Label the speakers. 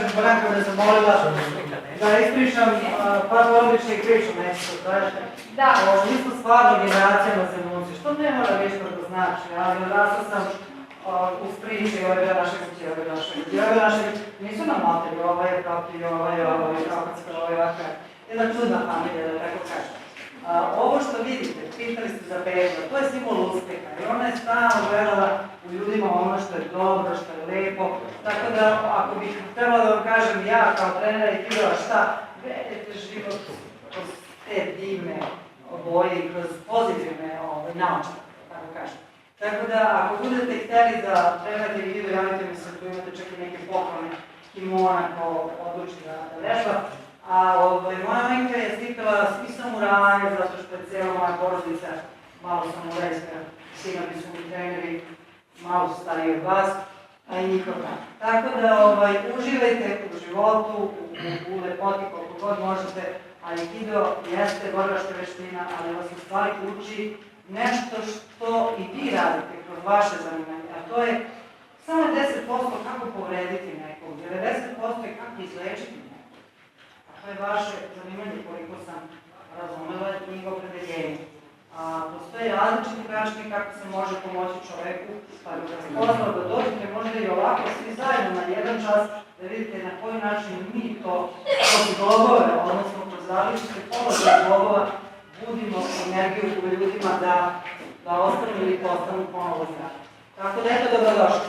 Speaker 1: kažem, Branka me zamolila da ispričam par porodičnih priča, neću to tražite.
Speaker 2: Da.
Speaker 1: Mi smo stvarno generacijama zemunci, što ne mora ništa da znači, ali odrasla sam uz priče ove naše kuće, ove naše, nisu nam materi, ova je protiv, ova je kakacka, ova je ovakva. Jedna čudna familija, da tako kažem. Ovo što vidite, pitali ste za Beža, to je simbol uspeha i ona je stalno gledala u ljudima ono što je dobro, što je lepo, tako da ako bih trebala da vam kažem ja kao trenera i kidova šta, gledajte život kroz te divne boje i kroz pozitivne naučne, tako kažem. Tako da ako budete hteli da trenirate video, javite mi se, tu imate čak i neke poklone kimona ko odluči da vežba. A moja majka je slikala svi samuraje, zato što je cijela moja porodica malo samurajska, sinovi su mi treneri, malo su stariji od vas, a i njihov dan. Tako da uživajte u životu, u lepoti koliko god možete, a aikido jeste borilačka veština, ali vas u stvari uči nešto što i vi radite kroz vaše zanimanje, a to je samo 10% kako povrediti nekog, 90% je kako izlečiti nekog. To je vaše zanimanje koliko sam razumela i opredeljenje. Postoje različiti načini kako se može pomoći čoveku, pa da se pozvao da dođete možda i ovako svi zajedno na jedan čas da vidite na koji način mi to kroz globove, odnosno kroz različite položaje globova, budimo energiju u ljudima da ostanu ili postanu ponovo zdravi. Tako da eto, dobrodošli.